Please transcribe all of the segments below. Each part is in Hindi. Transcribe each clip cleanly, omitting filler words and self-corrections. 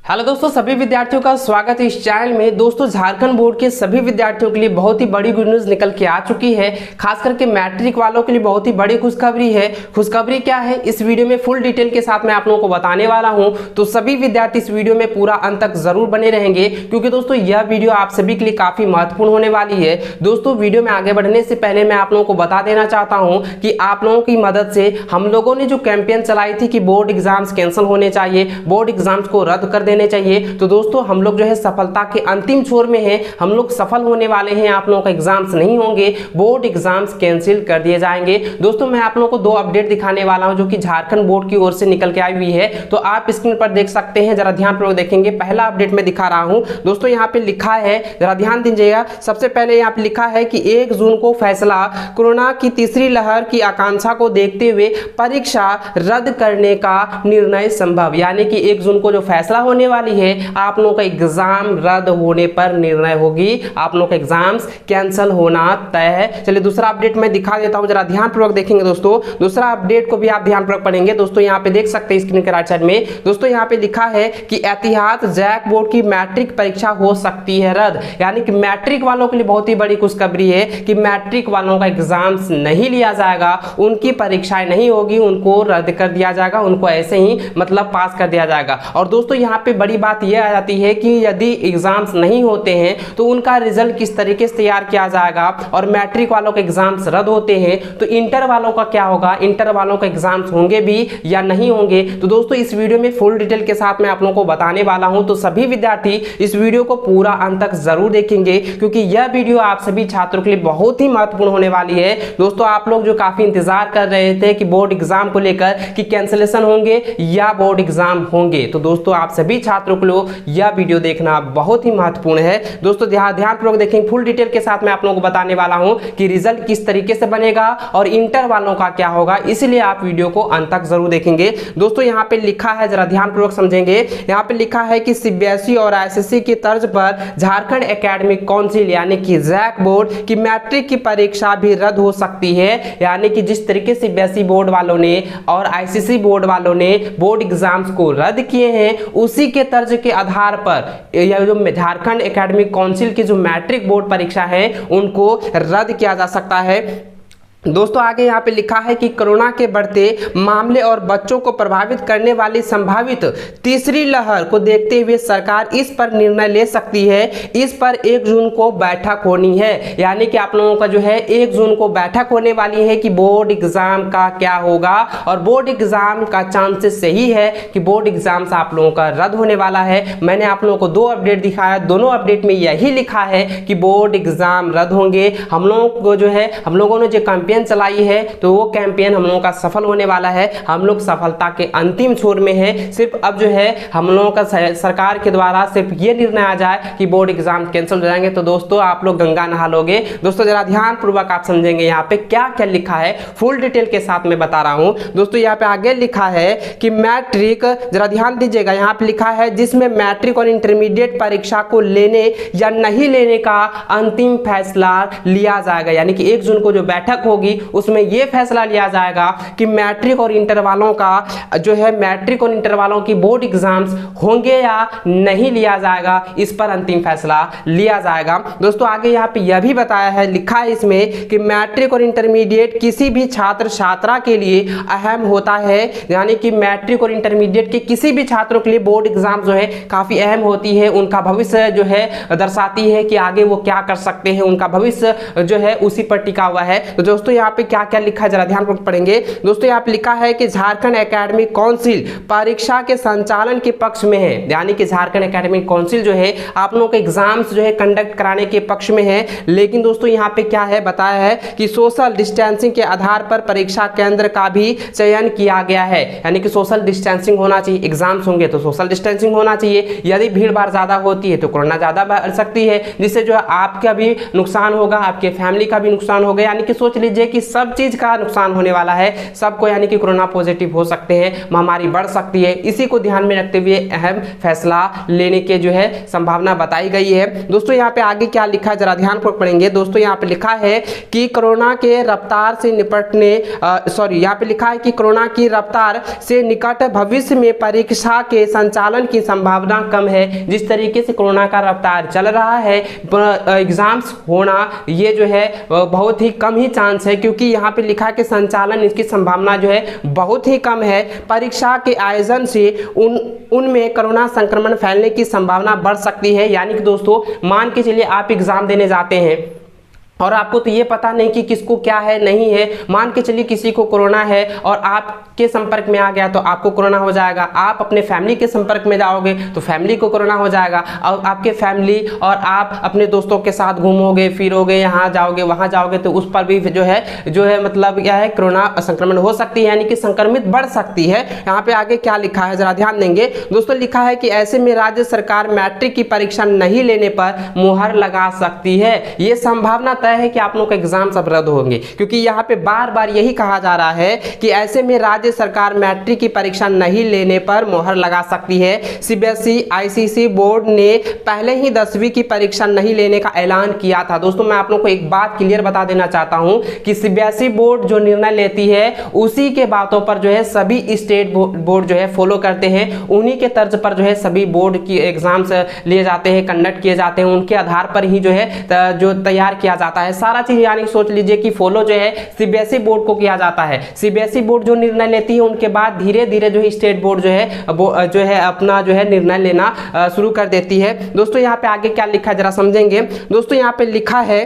हेलो दोस्तों, सभी विद्यार्थियों का स्वागत है इस चैनल में। दोस्तों, झारखंड बोर्ड के सभी विद्यार्थियों के लिए बहुत ही बड़ी गुड न्यूज़ निकल के आ चुकी है। खास करके मैट्रिक वालों के लिए बहुत ही बड़ी खुशखबरी है। खुशखबरी क्या है, इस वीडियो में फुल डिटेल के साथ मैं आप लोगों को बताने वाला हूं। तो सभी विद्यार्थी इस वीडियो में पूरा अंत तक जरूर बने रहेंगे, क्योंकि दोस्तों यह वीडियो आप सभी के लिए काफी महत्वपूर्ण होने वाली है। दोस्तों, वीडियो में आगे बढ़ने से पहले मैं आप लोगों को बता देना चाहता हूँ कि आप लोगों की मदद से हम लोगों ने जो कैंपेन चलाई थी कि बोर्ड एग्जाम्स कैंसिल होने चाहिए, बोर्ड एग्जाम्स को रद्द कर देने चाहिए, तो दोस्तों हम लोग जो है सफलता के अंतिम छोर में हैं। हम लोग सफल होने वाले हैं। आप लोगों का एग्जाम्स नहीं होंगे, बोर्ड एग्जाम्स कैंसिल कर दिए जाएंगे। दोस्तों, मैं आप लोगों को दो अपडेट दिखाने वाला हूं जो कि झारखंड बोर्ड की ओर से निकल के आई हुई है। तो आप स्क्रीन पर देख सकते हैं, जरा ध्यानपूर्वक देखेंगे। पहला अपडेट मैं दिखा रहा हूं। दोस्तों, यहाँ पे लिखा है, जरा ध्यान दीजिएगा। सबसे पहले यहाँ पे लिखा है कि 1 जून को फैसला, कोरोना की तीसरी लहर की आकांक्षा को देखते हुए परीक्षा रद्द करने का निर्णय संभव। यानी कि 1 जून को जो फैसला होने वाली है, आप लोगों का एग्जाम रद्द होने पर निर्णय होगी, आप लोगों का एग्जाम्स कैंसिल होना तय है। चलिए दूसरा अपडेट मैं दिखा देता हूं, जरा ध्यानपूर्वक देखेंगे दोस्तों। दूसरा अपडेट को भी आप ध्यानपूर्वक पढ़ेंगे। दोस्तों, यहाँ पे देख सकते हैं स्क्रीन के राइट साइड में। दोस्तों, यहाँ पे लिखा है कि एहतियात जैक बोर्ड की मैट्रिक परीक्षा हो सकती है रद्द। यानी कि मैट्रिक वालों के लिए बहुत ही बड़ी खुशखबरी है कि मैट्रिक वालों का एग्जाम्स नहीं लिया जाएगा, उनकी परीक्षाएं नहीं होगी, उनको रद्द कर दिया जाएगा, उनको ऐसे ही मतलब पास कर दिया जाएगा। और दोस्तों, यहाँ पे बड़ी बात यह आ जाती है कि यदि एग्जाम्स नहीं होते हैं तो उनका रिजल्ट किस तरीके से तैयार किया जाएगा। और मैट्रिक वालों के एग्जाम्स रद्द होते हैं तो इंटर वालों का क्या होगा, इंटर वालों के एग्जाम्स होंगे भी या नहीं होंगे। तो दोस्तों, इस वीडियो में फुल डिटेल के साथ मैं आप लोगों को बताने वाला हूं। तो सभी विद्यार्थी इस वीडियो को पूरा अंत तक जरूर देखेंगे, क्योंकि यह वीडियो आप सभी छात्रों के लिए बहुत ही महत्वपूर्ण होने वाली है। दोस्तों, आप लोग जो काफी इंतजार कर रहे थे कि बोर्ड एग्जाम को लेकर कि कैंसिलेशन होंगे या बोर्ड एग्जाम होंगे, तो दोस्तों आप सभी छात्रों को यह वीडियो देखना बहुत ही महत्वपूर्ण है। दोस्तों, ध्यानपूर्वक देखेंगे। फुल डिटेल के साथ मैं आप लोगों को बताने वाला हूं कि रिजल्ट किस तरीके से बनेगा और इंटर वालों का क्या होगा, इसलिए आप वीडियो को अंत तक जरूर देखेंगे। दोस्तों, यहाँ पे लिखा है, जरा ध्यानपूर्वक समझेंगे। यहाँ पे लिखा है कि सीबीएसई और आईसीएसई की तर्ज पर झारखंड एकेडमिक काउंसिल यानी कि जैक बोर्ड की मैट्रिक की परीक्षा भी रद्द हो सकती है। यानी कि जिस तरीके से सीबीएसई बोर्ड वालों ने और आईसीएसई बोर्ड वालों ने बोर्ड एग्जाम्स को रद्द किए हैं, उसी के तर्ज के आधार पर यह जो झारखंड एकेडमिक काउंसिल की जो मैट्रिक बोर्ड परीक्षा है उनको रद्द किया जा सकता है। दोस्तों, आगे यहाँ पे लिखा है कि कोरोना के बढ़ते मामले और बच्चों को प्रभावित करने वाली संभावित तीसरी लहर को देखते हुए सरकार इस पर निर्णय ले सकती है। इस पर 1 जून को बैठक होनी है। यानी कि आप लोगों का जो है 1 जून को बैठक होने वाली है कि बोर्ड एग्जाम का क्या होगा। और बोर्ड एग्जाम का चांसेस सही है कि बोर्ड एग्जाम्स आप लोगों का रद्द होने वाला है। मैंने आप लोगों को 2 अपडेट दिखाया, दोनों अपडेट में यही लिखा है कि बोर्ड एग्जाम रद्द होंगे। हम लोगों को जो है, हम लोगों ने जो कैंपेन चलाई है तो वो कैंपेन हम लोगों का सफल होने वाला है। हम लोग सफलता के अंतिम छोर में हैं। सिर्फ अब जो है हम लोगों का सरकार के द्वारा सिर्फ ये निर्णय आ जाए कि बोर्ड एग्जाम कैंसिल हो जाएंगे तो दोस्तों आप लोग गंगा नहा लोगे। दोस्तों, जरा ध्यान पूर्वक आप समझेंगे यहाँ पे क्या क्या लिखा है, फुल डिटेल के साथ में बता रहा हूं। दोस्तों, यहाँ पे आगे लिखा है कि मैट्रिक, जरा ध्यान दीजिएगा, यहाँ पे लिखा है जिसमें मैट्रिक और इंटरमीडिएट परीक्षा को लेने या नहीं लेने का अंतिम फैसला लिया जाएगा। यानी कि 1 जून को जो बैठक होगी उसमें यह फैसला लिया जाएगा कि मैट्रिक और इंटर वालों का जो है, मैट्रिक और इंटर वालों की बोर्ड एग्जाम्स होंगे या नहीं लिया जाएगा, इस पर अंतिम फैसला लिया जाएगा। दोस्तों, आगे यहाँ पे यह भी बताया है, लिखा है इसमें कि मैट्रिक और इंटरमीडिएट किसी भी छात्र छात्रा के लिए अहम होता है। यानी कि मैट्रिक और इंटरमीडिएट के किसी भी छात्रों के लिए बोर्ड एग्जाम जो है काफी अहम होती है। उनका भविष्य जो है दर्शाती है कि आगे वो क्या कर सकते हैं, उनका भविष्य जो है उसी पर टिका हुआ है। तो दोस्तों, यहाँ पे क्या क्या लिखा है जरा ध्यानपूर्वक पढ़ेंगे। दोस्तों, यहाँ पे लिखा है कि झारखंड एकेडमिक काउंसिल परीक्षा के संचालन के पक्ष में है। यानी कि झारखंड एकेडमिक काउंसिल जो है आप लोगों के एग्जाम्स जो है कंडक्ट कराने के पक्ष में है। लेकिन दोस्तों, यहाँ पे क्या है बताया है कि सोशल डिस्टेंसिंग के आधार पर परीक्षा केंद्र का भी चयन किया गया है। यानी कि सोशल डिस्टेंसिंग होना चाहिए, एग्जाम्स होंगे तो सोशल डिस्टेंसिंग होना चाहिए। यदि भीड़ भाड़ ज्यादा होती है तो कोरोना ज्यादा बढ़ सकती है, जिससे जो है आपका भी नुकसान होगा, आपके फैमिली का भी नुकसान होगा। यानी कि सोच लीजिए लीजिए कि सब चीज का नुकसान होने वाला है, सबको यानी कि कोरोना पॉजिटिव हो सकते हैं, महामारी बढ़ सकती है। इसी को ध्यान में रखते हुए अहम फैसला लेने के जो है संभावना बताई गई है। दोस्तों यहाँ पे आगे क्या लिखा है जरा ध्यान पूर्वक पढ़ेंगे। दोस्तों यहाँ पे लिखा है कि कोरोना के रफ्तार से निपटने यहाँ पे लिखा है कि कोरोना की रफ्तार से निकट भविष्य में परीक्षा के संचालन की संभावना कम है। जिस तरीके से कोरोना का रफ्तार चल रहा है, एग्जाम्स होना ये जो है बहुत ही कम ही चांस है, क्योंकि यहाँ पे लिखा है कि संचालन इसकी संभावना जो है बहुत ही कम है। परीक्षा के आयोजन से उनमें कोरोना संक्रमण फैलने की संभावना बढ़ सकती है। यानी कि दोस्तों मान के चलिए आप एग्जाम देने जाते हैं और आपको तो ये पता नहीं कि किसको क्या है नहीं है, मान के चलिए किसी को कोरोना है और आपके संपर्क में आ गया तो आपको कोरोना हो जाएगा। आप अपने फैमिली के संपर्क में जाओगे तो फैमिली को कोरोना हो जाएगा, और आपके फैमिली और आप अपने दोस्तों के साथ घूमोगे फिरोगे, यहाँ जाओगे वहाँ जाओगे तो उस पर भी जो है मतलब क्या है, कोरोना संक्रमण हो सकती है, यानी कि संक्रमित बढ़ सकती है। यहाँ पे आगे क्या लिखा है जरा ध्यान देंगे। दोस्तों लिखा है कि ऐसे में राज्य सरकार मैट्रिक की परीक्षा नहीं लेने पर मुहर लगा सकती है। ये संभावना तय है कि आप लोगों के एग्जाम सब रद्द होंगे, क्योंकि यहाँ पे बार बार यही कहा जा रहा है कि ऐसे में राज्य सरकार मैट्रिक की परीक्षा नहीं लेने पर मुहर लगा सकती है। सीबीएसई आईसीएसई बोर्ड ने पहले ही 10वीं की परीक्षा नहीं लेने का ऐलान किया था। दोस्तों मैं आप लोगों को एक बात क्लियर बता देना चाहता हूं कि सीबीएसई बोर्ड जो निर्णय लेती है उसी के बातों पर जो है सभी स्टेट बोर्ड जो है फॉलो करते हैं, उन्हीं के तर्ज पर जो है सभी बोर्ड की एग्जाम्स लिए जाते हैं, कंडक्ट किए जाते हैं, उनके आधार पर ही जो है जो तैयार किया जाता है सारा चीज। यानी सोच लीजिए कि फॉलो जो है सीबीएसई बोर्ड को किया जाता है। सीबीएसई बोर्ड जो निर्णय लेती है उनके बाद धीरे धीरे जो है स्टेट बोर्ड जो है अपना जो है निर्णय लेना शुरू कर देती है। दोस्तों यहाँ पे आगे क्या लिखा है जरा समझेंगे। दोस्तों यहाँ पे लिखा है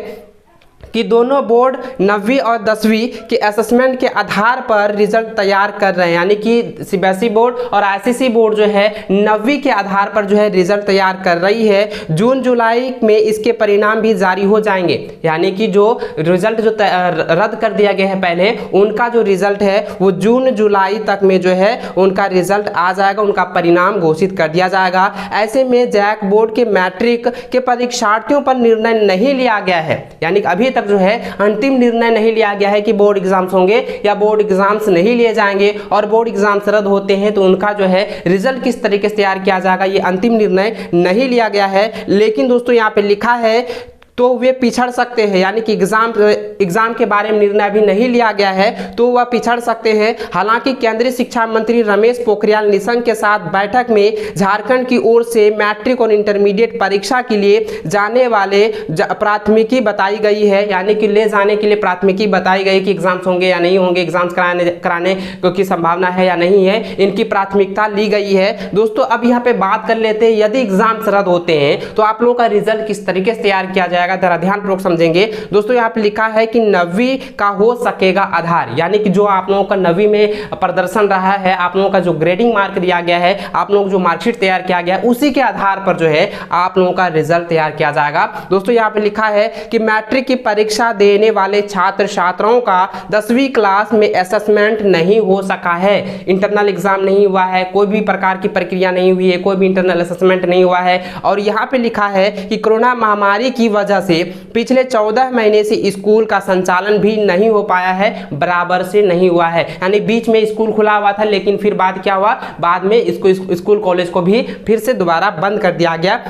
कि दोनों बोर्ड 9वीं और 10वीं के असेसमेंट के आधार पर रिजल्ट तैयार कर रहे हैं, यानी कि सीबीएसई बोर्ड और आईसीएसई बोर्ड जो है 9वीं के आधार पर जो है रिजल्ट तैयार कर रही है। जून जुलाई में इसके परिणाम भी जारी हो जाएंगे, यानी कि जो रिजल्ट जो रद्द कर दिया गया है पहले, उनका जो रिजल्ट है वो जून जुलाई तक में जो है उनका रिजल्ट आ जाएगा, उनका परिणाम घोषित कर दिया जाएगा। ऐसे में जैक बोर्ड के मैट्रिक के परीक्षार्थियों पर निर्णय नहीं लिया गया है, यानी अभी तक जो है अंतिम निर्णय नहीं लिया गया है कि बोर्ड एग्जाम्स होंगे या बोर्ड एग्जाम्स नहीं लिए जाएंगे, और बोर्ड एग्जाम्स रद्द होते हैं तो उनका जो है रिजल्ट किस तरीके से तैयार किया जाएगा ये अंतिम निर्णय नहीं लिया गया है। लेकिन दोस्तों यहाँ पे लिखा है तो वे पिछड़ सकते हैं, यानी कि एग्जाम के बारे में निर्णय अभी नहीं लिया गया है तो वह पिछड़ सकते हैं। हालांकि केंद्रीय शिक्षा मंत्री रमेश पोखरियाल निशंक के साथ बैठक में झारखंड की ओर से मैट्रिक और इंटरमीडिएट परीक्षा के लिए जाने वाले प्राथमिकी बताई गई है, यानी कि ले जाने के लिए प्राथमिकी बताई गई कि एग्जाम्स होंगे या नहीं होंगे, एग्जाम्स कराने की संभावना है या नहीं है, इनकी प्राथमिकता ली गई है। दोस्तों अब यहाँ पे बात कर लेते हैं यदि एग्जाम्स रद्द होते हैं तो आप लोगों का रिजल्ट किस तरीके से तैयार किया जाएगा, जरा ध्यानपूर्वक समझेंगे। दोस्तों यहाँ पे लिखा है कि 9वीं का हो सकेगा आधार, यानी कि जो आप लोगों का 9वीं में प्रदर्शन रहा है, आप लोगों का जो ग्रेडिंग मार्क दिया गया है, आप लोगों को जो मार्कशीट तैयार किया गया है, उसी के आधार पर जो है आप लोगों का रिजल्ट तैयार किया जाएगा। दोस्तों यहाँ पे लिखा है कि मैट्रिक की परीक्षा देने वाले छात्र छात्राओं का 10वीं क्लास में असेसमेंट नहीं हो सका है, इंटरनल एग्जाम नहीं हुआ है, कोई भी प्रकार की प्रक्रिया नहीं हुई है, कोई भी इंटरनल असेसमेंट नहीं हुआ है। और यहाँ पे लिखा है कि कोरोना महामारी की वजह से पिछले 14 महीने से स्कूल का संचालन भी नहीं हो पाया है, बराबर से नहीं हुआ है, यानी बीच में स्कूल खुला हुआ था लेकिन फिर बाद क्या हुआ, बाद में इसको स्कूल कॉलेज को भी फिर से दोबारा बंद कर दिया गया।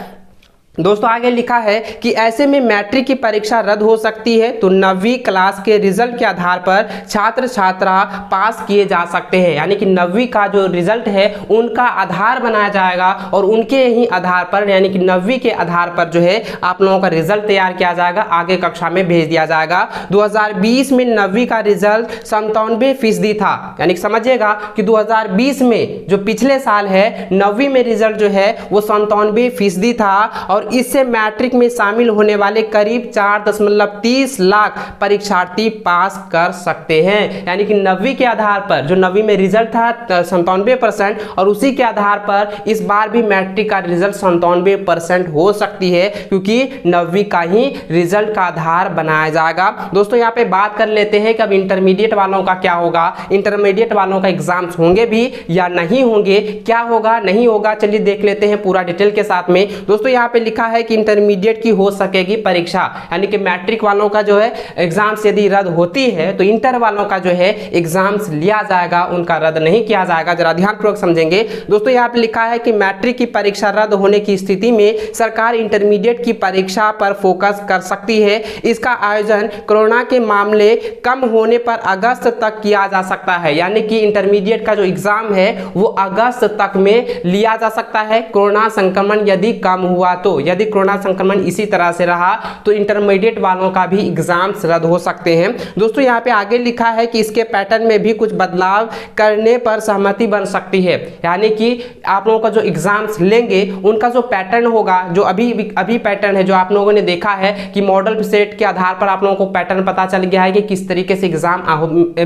दोस्तों आगे लिखा है कि ऐसे में मैट्रिक की परीक्षा रद्द हो सकती है तो 9वीं क्लास के रिजल्ट के आधार पर छात्र छात्रा पास किए जा सकते हैं, यानी कि 9वीं का जो रिजल्ट है उनका आधार बनाया जाएगा और उनके ही आधार पर यानी कि 9वीं के आधार पर जो है आप लोगों का रिजल्ट तैयार किया जाएगा, आगे कक्षा में भेज दिया जाएगा। 2020 में 9वीं का रिजल्ट 97% था, यानी कि समझिएगा कि 2020 में जो पिछले साल है 9वीं में रिजल्ट जो है वो 97% था, और इससे मैट्रिक में शामिल होने वाले करीब 4.30 लाख परीक्षार्थी पास कर सकते हैं, यानी कि 9वीं के आधार पर जो 9वीं में रिजल्ट था 97% और उसी के आधार पर इस बार भी मैट्रिक का रिजल्ट 97% हो सकती है, क्योंकि 9वीं का ही रिजल्ट का आधार बनाया जाएगा। दोस्तों यहाँ पे बात कर लेते हैं कि अब इंटरमीडिएट वालों का क्या होगा, इंटरमीडिएट वालों का एग्जाम्स होंगे भी या नहीं होंगे, क्या होगा नहीं होगा, चलिए देख लेते हैं पूरा डिटेल के साथ में। दोस्तों यहाँ पे लिखा है कि इंटरमीडिएट की हो सकेगी परीक्षा, यानी कि मैट्रिक वालों का जो है एग्जाम्स यदि रद्द होती है तो इंटर वालों का जो है एग्जाम्स लिया जाएगा, उनका रद्द नहीं किया जाएगा। जरा ध्यानपूर्वक समझेंगे दोस्तों। यहाँ पे लिखा है कि मैट्रिक की परीक्षा रद्द होने की स्थिति में सरकार इंटरमीडिएट की परीक्षा पर फोकस कर सकती है। इसका आयोजन कोरोना के मामले कम होने पर अगस्त तक किया जा सकता है, यानी कि इंटरमीडिएट का जो एग्जाम है वो अगस्त तक में लिया जा सकता है, कोरोना संक्रमण यदि कम हुआ तो। यदि कोरोना संक्रमण इसी तरह से रहा तो इंटरमीडिएट वालों का भी एग्जाम्स रद्द हो सकते हैं। दोस्तों यहाँ पे आगे लिखा है कि इसके पैटर्न में भी कुछ बदलाव करने पर सहमति बन सकती है, यानी कि आप लोगों का जो एग्जाम्स लेंगे उनका जो पैटर्न होगा, जो अभी पैटर्न है जो आप लोगों ने देखा है कि मॉडल सेट के आधार पर आप लोगों को पैटर्न पता चल गया है कि किस तरीके से एग्जाम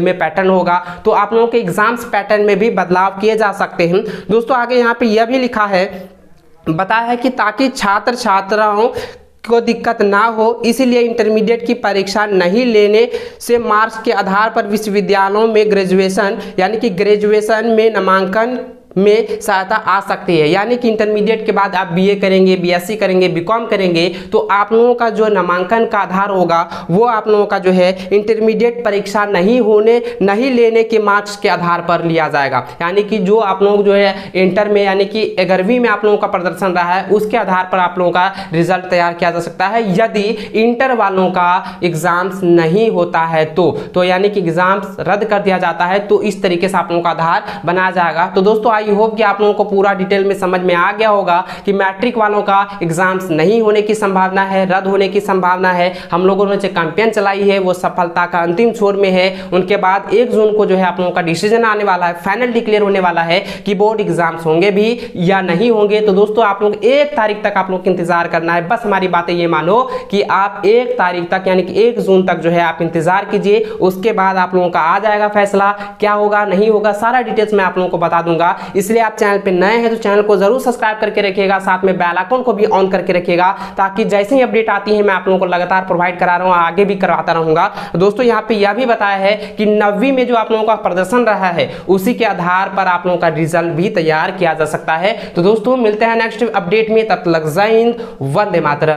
में पैटर्न होगा, तो आप लोगों के एग्जाम्स पैटर्न में भी बदलाव किए जा सकते हैं। दोस्तों आगे यहाँ पे यह भी लिखा है, बताया है कि ताकि छात्र छात्राओं को दिक्कत ना हो इसीलिए इंटरमीडिएट की परीक्षा नहीं लेने से मार्क्स के आधार पर विश्वविद्यालयों में ग्रेजुएशन यानी कि ग्रेजुएशन में नामांकन में सहायता आ सकती है। यानी कि इंटरमीडिएट के बाद आप बीए करेंगे, बीएससी करेंगे, बीकॉम करेंगे तो आप लोगों का जो नामांकन का आधार होगा वो आप लोगों का जो है इंटरमीडिएट परीक्षा नहीं लेने के मार्क्स के आधार पर लिया जाएगा। यानी कि जो आप लोग जो है इंटर में यानी कि 11वीं में आप लोगों का प्रदर्शन रहा है उसके आधार पर आप लोगों का रिजल्ट तैयार किया जा सकता है। यदि इंटर वालों का एग्जाम्स नहीं होता है तो यानी कि एग्जाम्स रद्द कर दिया जाता है तो इस तरीके से आप लोगों का आधार बनाया जाएगा। तो दोस्तों आई होप कि आप लोगों को पूरा डिटेल में समझ में आ गया होगा कि मैट्रिक वालों का एग्जाम्स नहीं होने की संभावना है, रद्द होने की संभावना है। हम लोगों ने जो कैंपेन चलाई है वो सफलता का अंतिम छोर में है। उनके बाद 1 जून को जो है आप लोगों का डिसीजन आने वाला है, फाइनल डिक्लेयर होने वाला है कि बोर्ड एग्जाम्स होंगे भी या नहीं होंगे। तो दोस्तों आप लोग 1 तारीख तक आप लोग इंतजार करना है। बस हमारी बातें ये मानो कि आप 1 तारीख तक यानी कि 1 जून तक जो है आप इंतजार कीजिए, उसके बाद आप लोगों का आ जाएगा फैसला, क्या होगा नहीं होगा सारा डिटेल्स मैं आप लोगों को बता दूंगा। इसलिए आप चैनल पे नए हैं तो चैनल को जरूर सब्सक्राइब करके रखिएगा, साथ में बेल आइकन को भी ऑन करके रखिएगा ताकि जैसे ही अपडेट आती है मैं आप लोगों को लगातार प्रोवाइड करा रहा हूं, आगे भी करवाता रहूंगा। दोस्तों यहाँ पे यह भी बताया है कि 9वीं में जो आप लोगों का प्रदर्शन रहा है उसी के आधार पर आप लोगों का रिजल्ट भी तैयार किया जा सकता है। तो दोस्तों मिलते हैं नेक्स्ट अपडेट में, तब तक जय हिंद, वंदे मातरम।